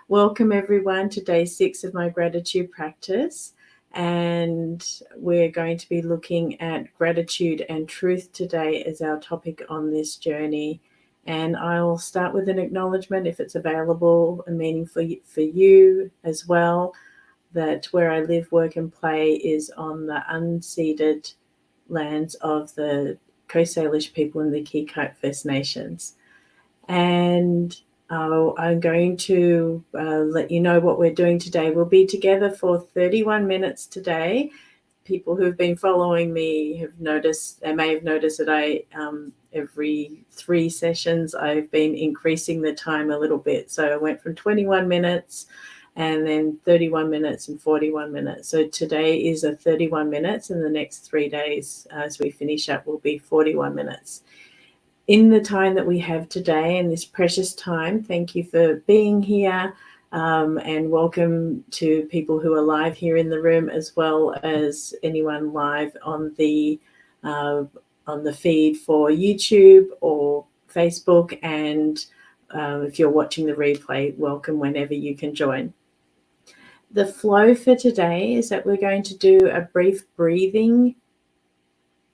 Welcome everyone to day 6 of my gratitude practice, and we're going to be looking at gratitude and truth today as our topic on this journey. And I'll start with an acknowledgement, if it's available and meaningful for you as well, that where I live, work and play is on the unceded lands of the Coast Salish people in the Kikite First Nations. And I'm going to let you know what we're doing today. We'll be together for 31 minutes today. People who've been following me have noticed, they may have noticed that I, every 3 sessions, I've been increasing the time a little bit. So I went from 21 minutes and then 31 minutes and 41 minutes. So today is a 31 minutes, and the next 3 days as we finish up will be 41 minutes. In the time that we have today, and this precious time, thank you for being here, and welcome to people who are live here in the room, as well as anyone live on the feed for YouTube or Facebook. And if you're watching the replay, welcome whenever you can join. The flow for today is that we're going to do a brief breathing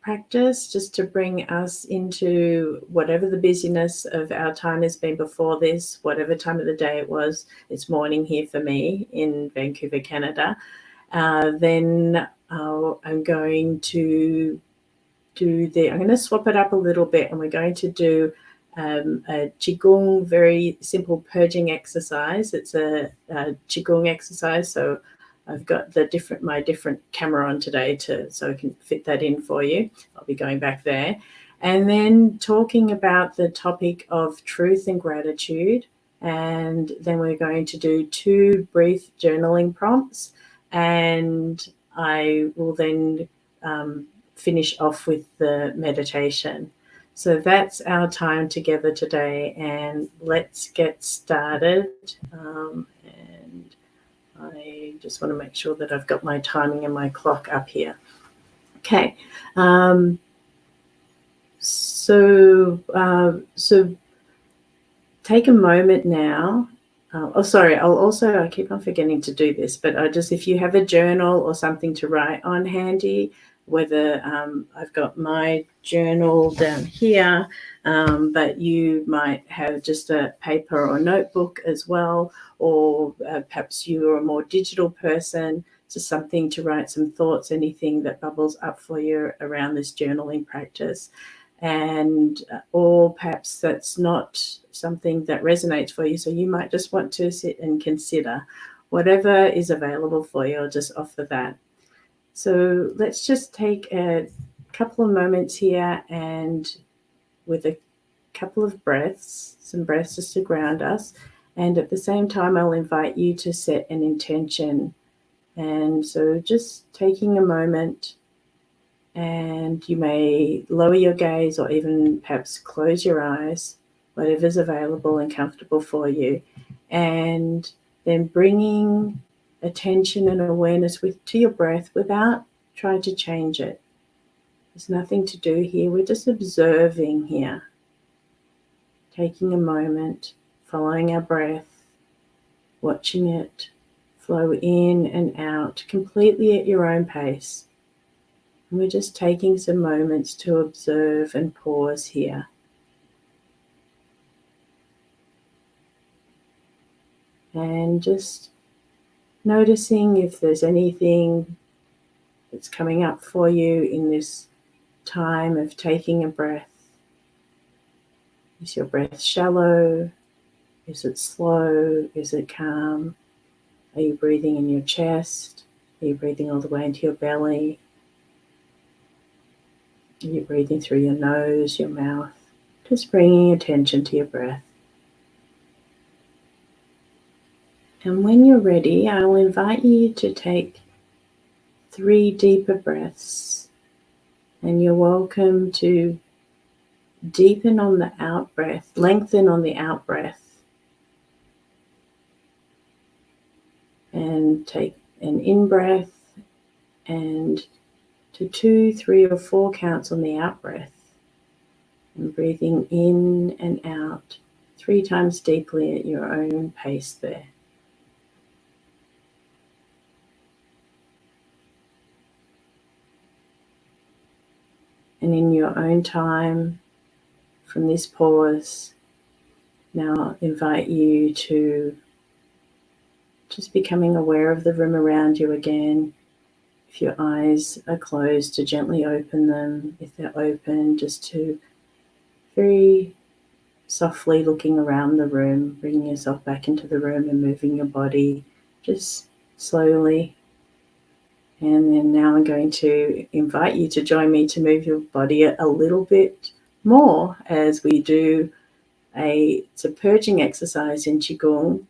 practice just to bring us into whatever the busyness of our time has been before this, whatever time of the day it was. It's morning here for me in Vancouver, Canada. Then I'm going to I'm going to swap it up a little bit, and we're going to do a Qigong, very simple purging exercise. It's a Qigong exercise, so I've got my different camera on today so I can fit that in for you. I'll be going back there. And then talking about the topic of truth and gratitude. And then we're going to do 2 brief journaling prompts. And I will then finish off with the meditation. So that's our time together today. And let's get started. I just want to make sure that I've got my timing and my clock up here. Okay. So take a moment now. I keep on forgetting to do this, but if you have a journal or something to write on handy, whether I've got my journal down here, but you might have just a paper or notebook as well, or perhaps you're a more digital person, just something to write some thoughts, anything that bubbles up for you around this journaling practice. And or perhaps that's not something that resonates for you, so you might just want to sit and consider. Whatever is available for you, I'll just offer that. So let's just take a couple of moments here, and with a couple of breaths, some breaths just to ground us. And at the same time, I'll invite you to set an intention. And so just taking a moment, and you may lower your gaze or even perhaps close your eyes, whatever's available and comfortable for you. And then bringing attention and awareness to your breath without trying to change it. There's nothing to do here. We're just observing here. Taking a moment, following our breath, watching it flow in and out completely at your own pace. And we're just taking some moments to observe and pause here. And just noticing if there's anything that's coming up for you in this time of taking a breath. Is your breath shallow? Is it slow? Is it calm? Are you breathing in your chest? Are you breathing all the way into your belly? Are you breathing through your nose, your mouth? Just bringing attention to your breath. And when you're ready, I'll invite you to take 3 deeper breaths. And you're welcome to deepen on the out breath, lengthen on the out breath. And take an in breath and to 2, 3, or 4 counts on the out breath. And breathing in and out 3 times deeply at your own pace there. And in your own time, from this pause, now invite you to just becoming aware of the room around you again. If your eyes are closed, to gently open them. If they're open, just to very softly looking around the room, bringing yourself back into the room and moving your body just slowly. And then now I'm going to invite you to join me to move your body a little bit more as we do it's a purging exercise in Qigong,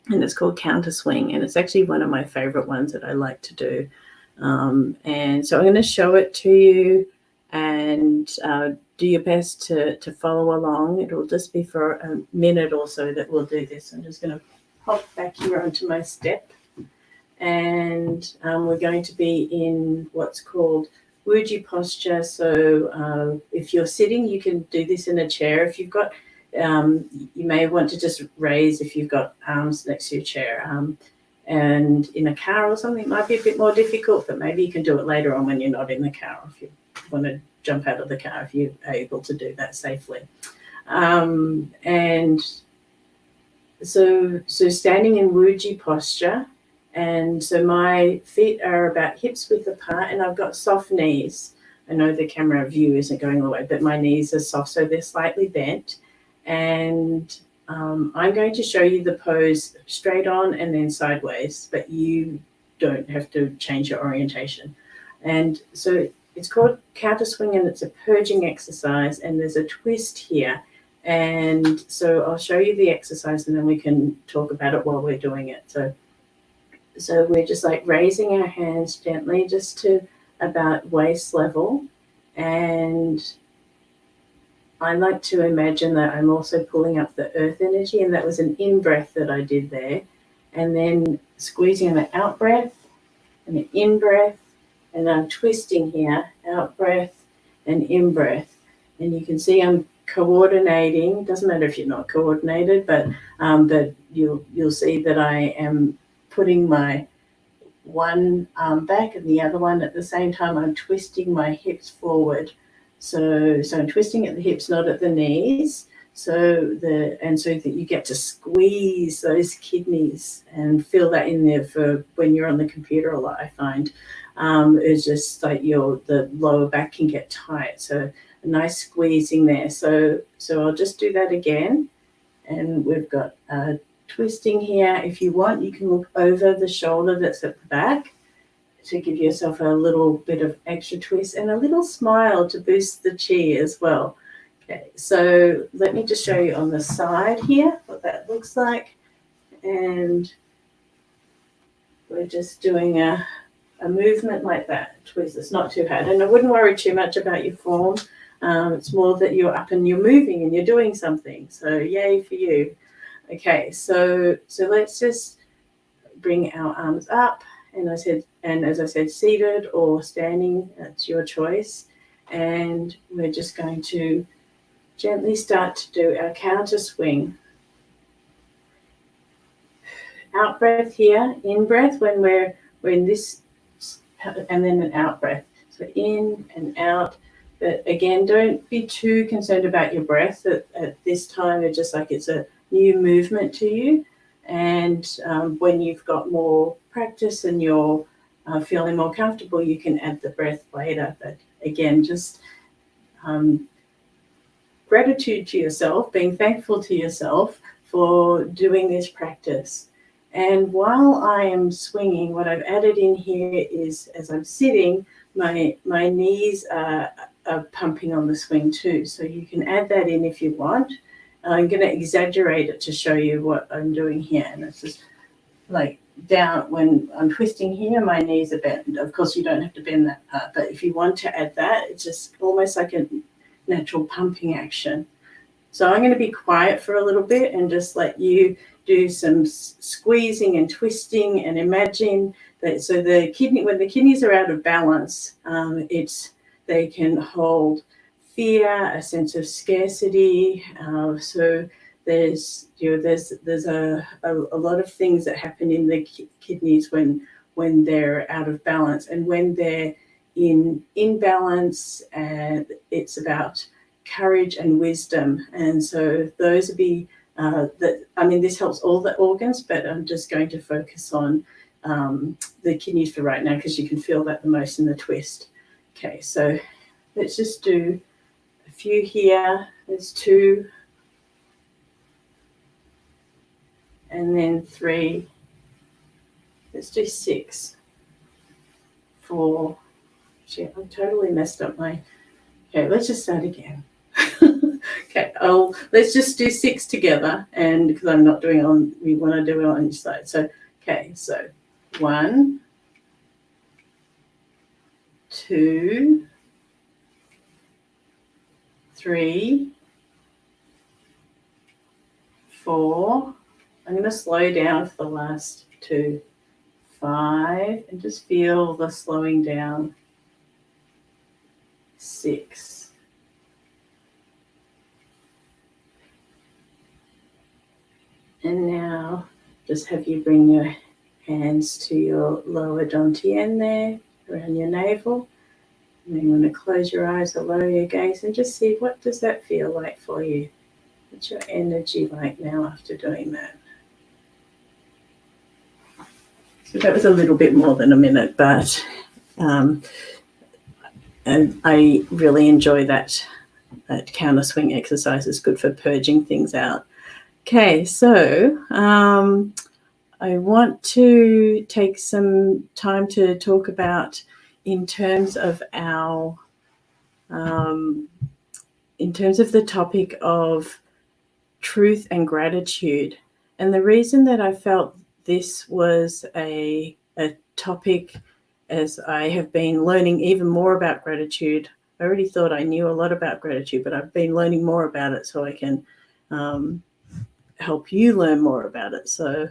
and it's called counter swing, and it's actually one of my favorite ones that I like to do. And so I'm going to show it to you, and do your best to follow along. It'll just be for a minute or so that we'll do this. I'm just going to hop back here onto my step, and we're going to be in what's called Wuji posture. So if you're sitting, you can do this in a chair. If you've got you may want to just raise if you've got arms next to your chair. And in a car or something, it might be a bit more difficult, but maybe you can do it later on when you're not in the car, if you want to jump out of the car, if you're able to do that safely. And so standing in Wuji posture, and so my feet are about hips width apart, and I've got soft knees. I know the camera view isn't going all the way, but my knees are soft, so they're slightly bent. And I'm going to show you the pose straight on and then sideways, but you don't have to change your orientation. And so it's called counter swing, and it's a purging exercise, and there's a twist here. And so I'll show you the exercise, and then we can talk about it while we're doing it. So we're just like raising our hands gently just to about waist level, and I like to imagine that I'm also pulling up the earth energy, and that was an in-breath that I did there. And then squeezing an out-breath and an in-breath, and I'm twisting here, out-breath and in-breath. And you can see I'm coordinating. Doesn't matter if you're not coordinated, but you'll see that I am putting my one arm back and the other one at the same time. I'm twisting my hips forward. So I'm twisting at the hips, not at the knees. So that you get to squeeze those kidneys and feel that in there for when you're on the computer a lot, I find. It's just like the lower back can get tight. So a nice squeezing there. So I'll just do that again. And we've got twisting here. If you want, you can look over the shoulder that's at the back to give yourself a little bit of extra twist, and a little smile to boost the chi as well. Okay, so let me just show you on the side here what that looks like. And we're just doing a movement like that, twist. It's not too hard, and I wouldn't worry too much about your form. It's more that you're up and you're moving and you're doing something. So yay for you. Okay, so let's just bring our arms up. And as I said, seated or standing, that's your choice. And we're just going to gently start to do our counter swing. Out breath here, in breath when we're in this, and then an out breath. So in and out. But again, don't be too concerned about your breath at this time. It's just like it's a new movement to you. And when you've got more practice and you're feeling more comfortable, you can add the breath later. But again, just gratitude to yourself, being thankful to yourself for doing this practice. And while I am swinging, what I've added in here is, as I'm sitting, my knees are pumping on the swing too. So you can add that in if you want. I'm going to exaggerate it to show you what I'm doing here. And it's just like down when I'm twisting here, my knees are bent. Of course, you don't have to bend that part, but if you want to add that, it's just almost like a natural pumping action. So I'm going to be quiet for a little bit and just let you do some squeezing and twisting, and imagine that. So when the kidneys are out of balance, they can hold fear, a sense of scarcity. So there's a lot of things that happen in the kidneys when they're out of balance, and when they're in imbalance, and it's about courage and wisdom. And so those would be this helps all the organs, but I'm just going to focus on the kidneys for right now because you can feel that the most in the twist. Okay, so let's just do a few here. There's 2, and then 3. Let's do 6, 4. Shit, I totally messed up my. Okay, let's just start again. Okay, let's just do 6 together, and because I'm not doing it on, we want to do it on each side. So, okay, so 1, 2, 3, 4. I'm going to slow down for the last 2, 5, and just feel the slowing down. 6. And now just have you bring your hands to your lower dantian there, around your navel. And then you want to close your eyes or lower your gaze and just see, what does that feel like for you? What's your energy like now after doing that? So that was a little bit more than a minute, but and I really enjoy that counter swing exercise. It's good for purging things out. Okay, so I want to take some time to talk about in terms of our in terms of the topic of truth and gratitude. And the reason that I felt this was a topic, as I have been learning even more about gratitude. I already thought I knew a lot about gratitude, but I've been learning more about it so I can help you learn more about it. So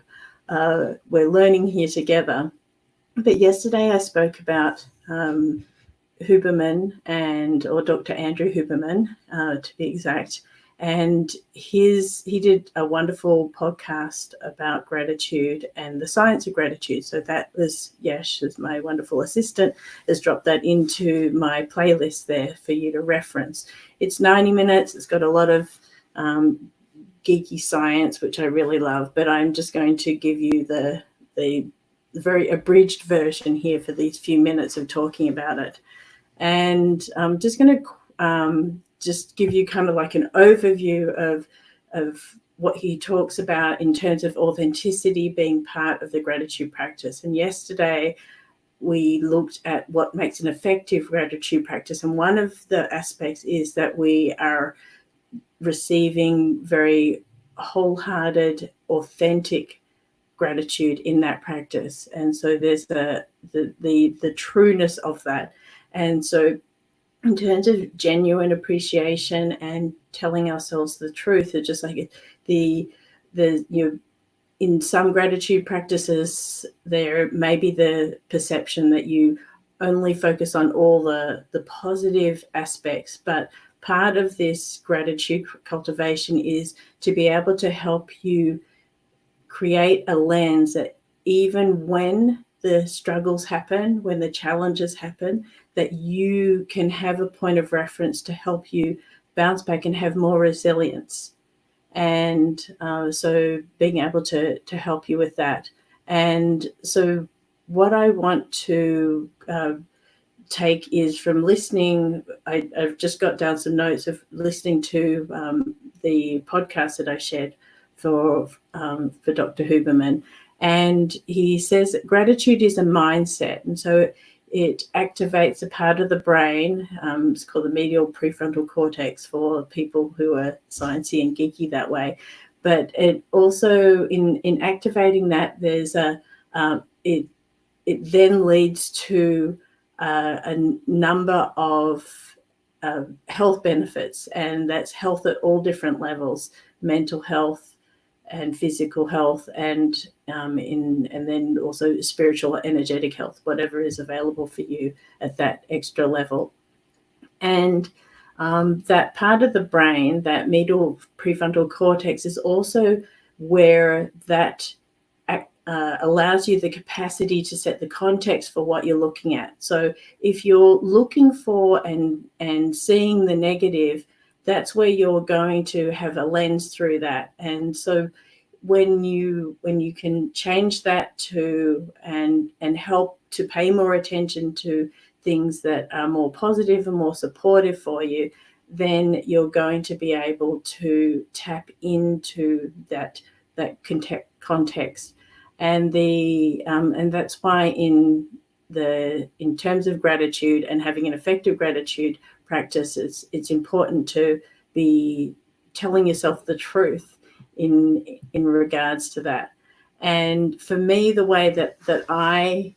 we're learning here together. But yesterday I spoke about Huberman or Dr. Andrew Huberman, to be exact. And he did a wonderful podcast about gratitude and the science of gratitude. So that was Yash, as my wonderful assistant, has dropped that into my playlist there for you to reference. It's 90 minutes. It's got a lot of geeky science, which I really love, but I'm just going to give you the very abridged version here for these few minutes of talking about it. And I'm just going to just give you kind of like an overview of what he talks about in terms of authenticity being part of the gratitude practice. And yesterday we looked at what makes an effective gratitude practice. And one of the aspects is that we are receiving very wholehearted, authentic gratitude in that practice. And so there's the trueness of that. And so in terms of genuine appreciation and telling ourselves the truth, it's just like in some gratitude practices, there may be the perception that you only focus on all the positive aspects, but part of this gratitude cultivation is to be able to help you create a lens that even when the struggles happen, when the challenges happen, that you can have a point of reference to help you bounce back and have more resilience. And so being able to help you with that. And so what I want to take is from listening, I've just got down some notes of listening to the podcast that I shared for Dr. Huberman. And he says that gratitude is a mindset. And so it activates a part of the brain. It's called the medial prefrontal cortex for people who are sciencey and geeky that way. But it also, in activating that, there's it then leads to a number of health benefits, and that's health at all different levels: mental health and physical health, and then also spiritual, energetic health, whatever is available for you at that extra level. And that part of the brain, that medial prefrontal cortex, is also where that allows you the capacity to set the context for what you're looking at. So if you're looking for and seeing the negative, that's where you're going to have a lens through that. And so when you can change that to and help to pay more attention to things that are more positive and more supportive for you, then you're going to be able to tap into that context. And that's why in terms of gratitude and having an effective gratitude practice, it's important to be telling yourself the truth in regards to that. And for me, the way that I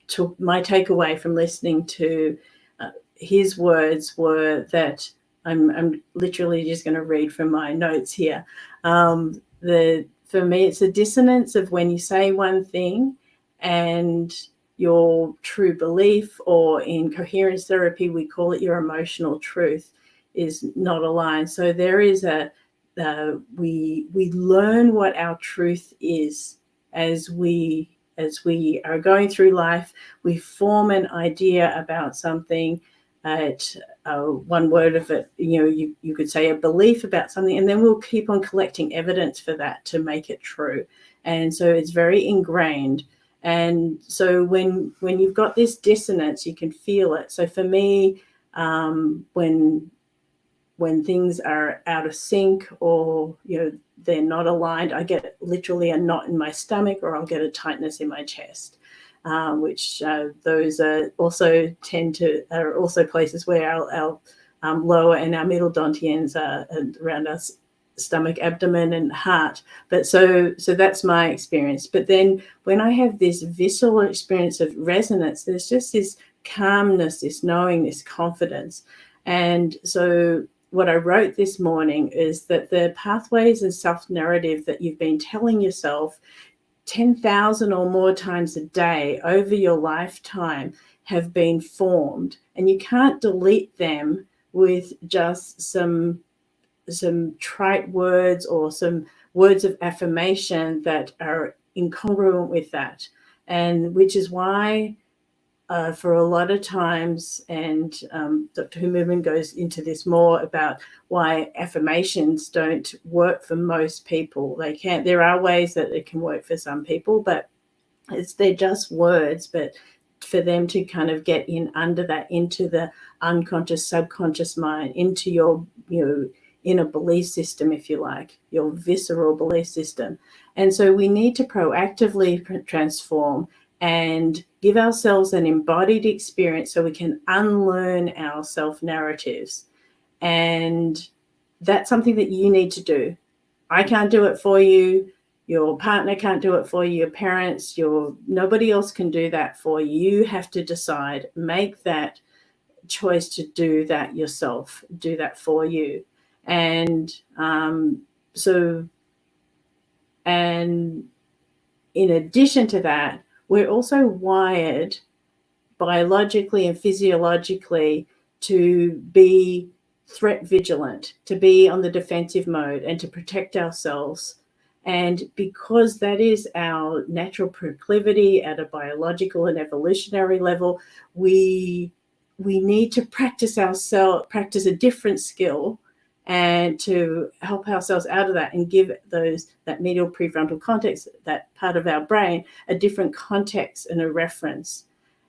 took my takeaway from listening to his words were that I'm literally just going to read from my notes here. For me, it's a dissonance of when you say one thing and your true belief, or in coherence therapy, we call it your emotional truth, is not aligned. So there is we learn what our truth is as we are going through life. We form an idea about something. One word of it, you could say a belief about something, and then we'll keep on collecting evidence for that to make it true. And so it's very ingrained. And so when you've got this dissonance, you can feel it. So for me, when things are out of sync, or they're not aligned, I get literally a knot in my stomach, or I'll get a tightness in my chest. Which those are also are also places where our lower and our middle dantians are around our stomach, abdomen, and heart. But so that's my experience. But then when I have this visceral experience of resonance, there's just this calmness, this knowing, this confidence. And so what I wrote this morning is that the pathways and self-narrative that you've been telling yourself 10,000 or more times a day over your lifetime have been formed, and you can't delete them with just some trite words or some words of affirmation that are incongruent with that. And which is why for a lot of times, and Dr. Huberman goes into this more about why affirmations don't work for most people. There are ways that it can work for some people, but they're just words. But for them to kind of get in under that, into the unconscious, subconscious mind, into your inner belief system, if you like, your visceral belief system. And so we need to proactively transform and give ourselves an embodied experience so we can unlearn our self-narratives. And that's something that you need to do. I can't do it for you. Your partner can't do it for you. Your parents, nobody else can do that for you. You have to decide, make that choice to do that yourself, do that for you. And and in addition to that, we're also wired biologically and physiologically to be threat vigilant, to be on the defensive mode and to protect ourselves. And because that is our natural proclivity at a biological and evolutionary level, we need to practice a different skill, and to help ourselves out of that and give that medial prefrontal cortex, that part of our brain, a different context and a reference.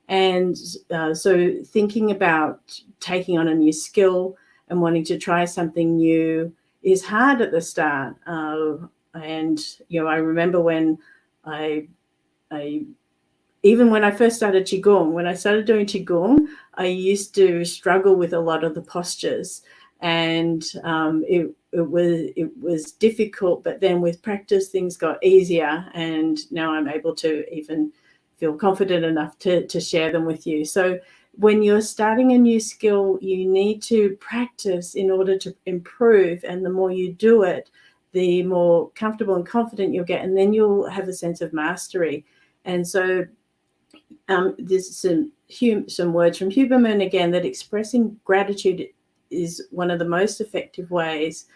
And so thinking about taking on a new skill and wanting to try something new is hard at the start. And I remember when even when I first started Qigong, when I started doing Qigong, I used to struggle with a lot of the postures. And it was difficult, but then with practice things got easier, and now I'm able to even feel confident enough to share them with you. So when you're starting a new skill, you need to practice in order to improve, and the more you do it, the more comfortable and confident you'll get, and then you'll have a sense of mastery. And so there's some words from Huberman again, that expressing gratitude is one of the most effective ways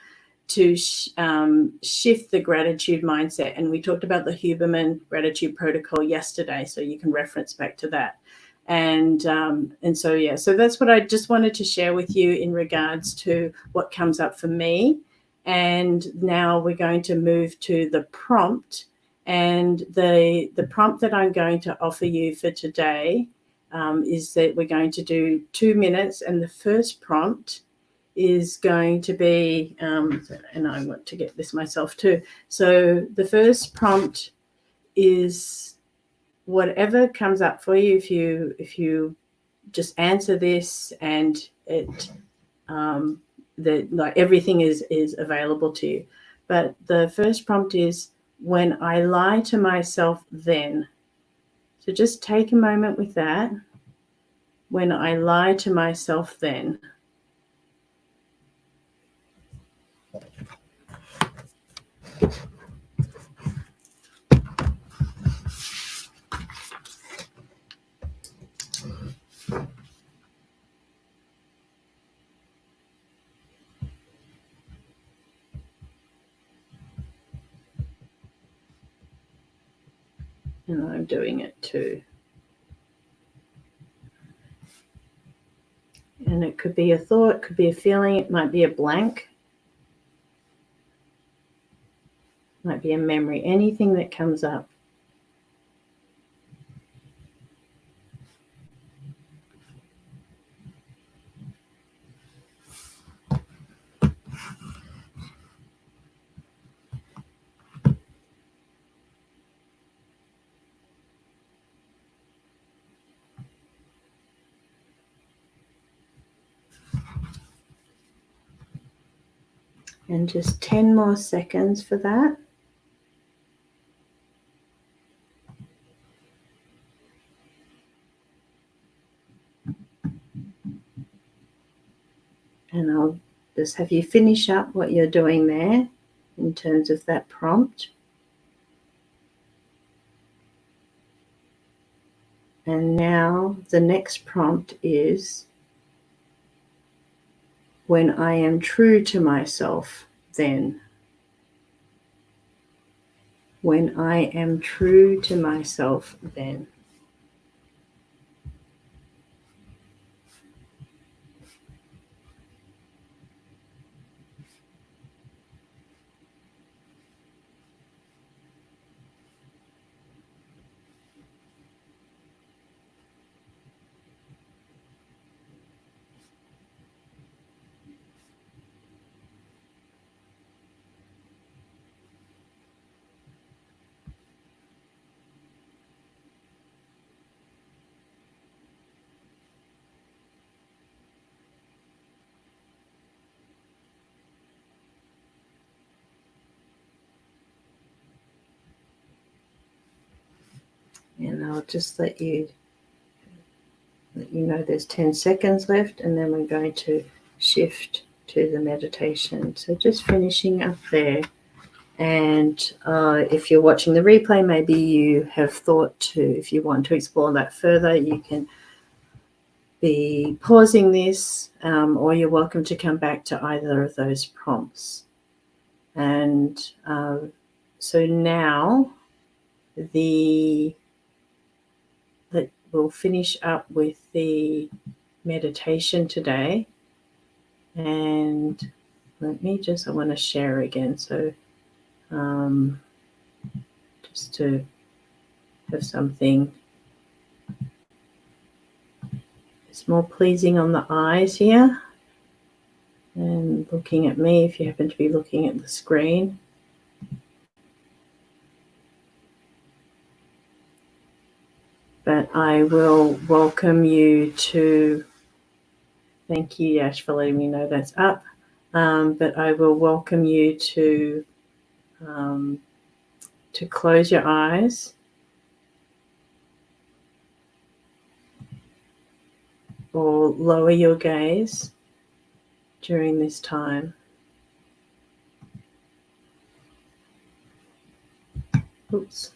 to shift the gratitude mindset. And we talked about the Huberman Gratitude Protocol yesterday, so you can reference back to that. And so that's what I just wanted to share with you in regards to what comes up for me. And now we're going to move to the prompt. And the prompt that I'm going to offer you for today is that we're going to do 2 minutes. And the first prompt is going to be, and I want to get this myself too. So the first prompt is whatever comes up for you. If you just answer this, and it like everything is available to you. But the first prompt is, when I lie to myself, then. So just take a moment with that. When I lie to myself, then. And I'm doing it too. And it could be a thought, could be a feeling, it might be a blank, might be a memory, anything that comes up. And just 10 more seconds for that. And I'll just have you finish up what you're doing there in terms of that prompt. And now the next prompt is, when I am true to myself, then. When I am true to myself, then. And I'll just let you know there's 10 seconds left, and then we're going to shift to the meditation. So just finishing up there. And if you're watching the replay, maybe you have thought to, if you want to explore that further, you can be pausing this, or you're welcome to come back to either of those prompts. And so now we'll finish up with the meditation today. And I want to share again. So just to have something it's more pleasing on the eyes here, and looking at me if you happen to be looking at the screen. But I will welcome you to, thank you, Yash, for letting me know that's up. But I will welcome you to close your eyes. Or lower your gaze during this time. Oops.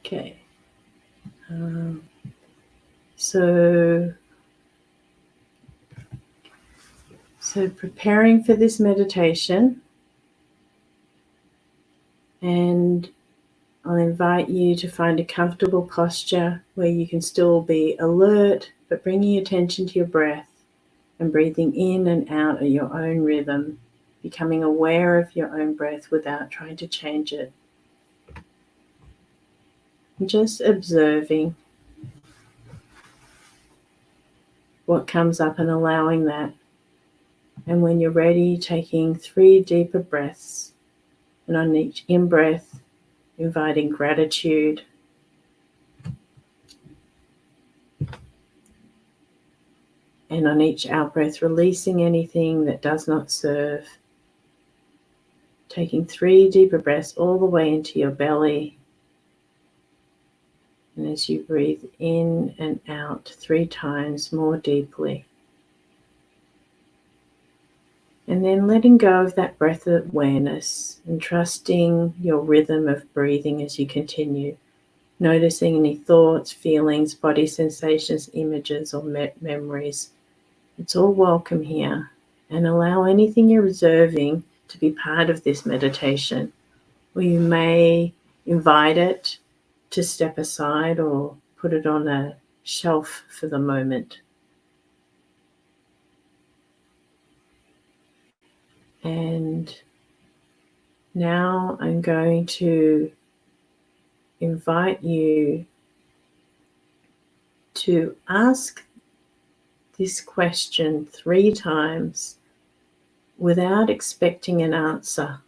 Okay. So So preparing for this meditation, and I'll invite you to find a comfortable posture where you can still be alert, but bringing attention to your breath and breathing in and out at your own rhythm, becoming aware of your own breath without trying to change it. And just observing what comes up and allowing that. And when you're ready, taking 3 deeper breaths, and on each in-breath, inviting gratitude, and on each out-breath, releasing anything that does not serve. Taking 3 deeper breaths all the way into your belly. And as you breathe in and out 3 times more deeply. And then letting go of that breath of awareness and trusting your rhythm of breathing as you continue. Noticing any thoughts, feelings, body sensations, images, or memories. It's all welcome here. And allow anything you're observing to be part of this meditation. Or you may invite it to step aside or put it on a shelf for the moment. And now I'm going to invite you to ask this question 3 times without expecting an answer.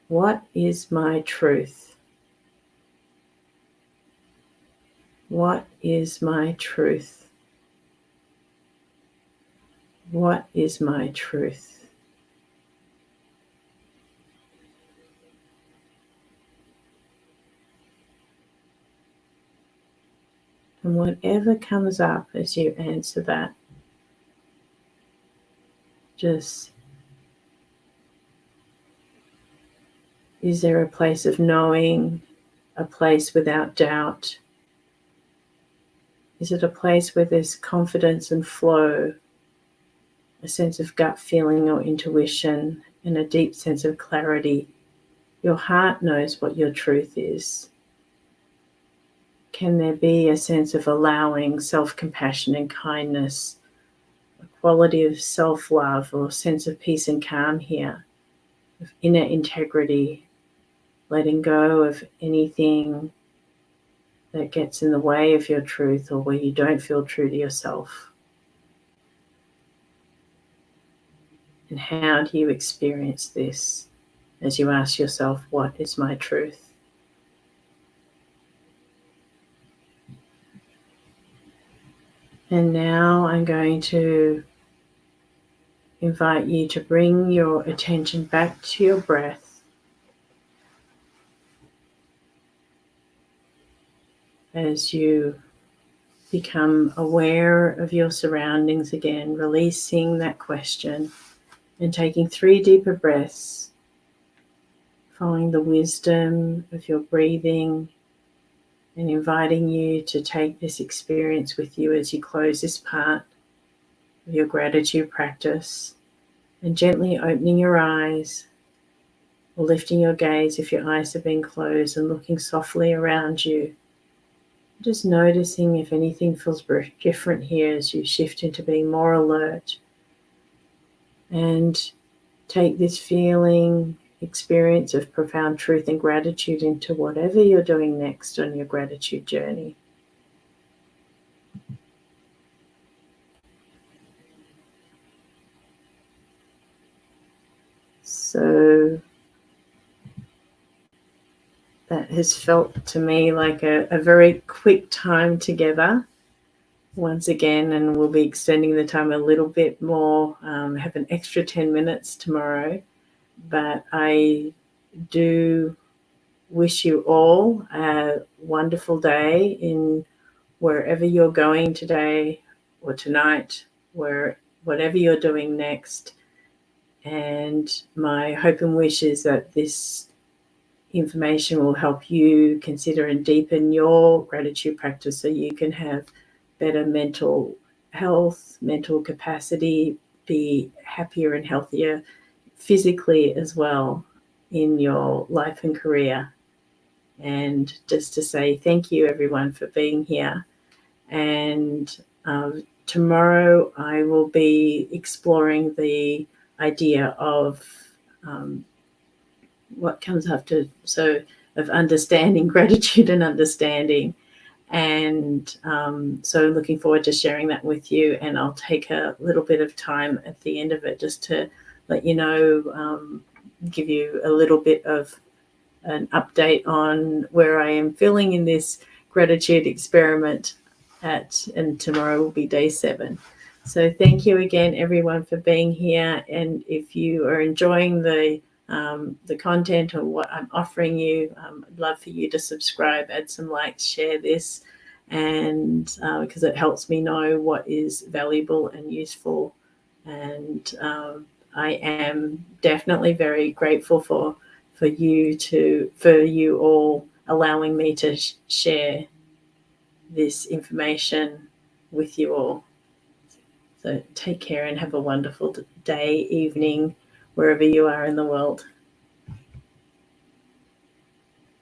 What is my truth? What is my truth? What is my truth? And whatever comes up as you answer that, just, is there a place of knowing, a place without doubt? Is it a place where there's confidence and flow, a sense of gut feeling or intuition, and a deep sense of clarity? Your heart knows what your truth is. Can there be a sense of allowing, self-compassion and kindness, a quality of self-love or sense of peace and calm here, of inner integrity, letting go of anything that gets in the way of your truth or where you don't feel true to yourself? And how do you experience this as you ask yourself, what is my truth? And now I'm going to invite you to bring your attention back to your breath as you become aware of your surroundings again, releasing that question and taking 3 deeper breaths, following the wisdom of your breathing and inviting you to take this experience with you as you close this part of your gratitude practice, and gently opening your eyes or lifting your gaze if your eyes have been closed and looking softly around you. Just noticing if anything feels different here as you shift into being more alert. And take this feeling, experience of profound truth and gratitude into whatever you're doing next on your gratitude journey. So that has felt to me like a very quick time together once again, and we'll be extending the time a little bit more, have an extra 10 minutes tomorrow. But I do wish you all a wonderful day in wherever you're going today or tonight, whatever you're doing next. And my hope and wish is that this information will help you consider and deepen your gratitude practice so you can have better mental health, mental capacity, be happier and healthier physically as well in your life and career. And just to say thank you, everyone, for being here. And tomorrow I will be exploring the idea of what comes after, so of understanding, gratitude and understanding. And so looking forward to sharing that with you. And I'll take a little bit of time at the end of it just to let you know, give you a little bit of an update on where I am feeling in this gratitude experiment and tomorrow will be day 7. So thank you again, everyone, for being here. And if you are enjoying the content or what I'm offering you, I'd love for you to subscribe, add some likes, share this, and because it helps me know what is valuable and useful. And I am definitely very grateful for you all allowing me to share this information with you all. So take care and have a wonderful day, evening, wherever you are in the world.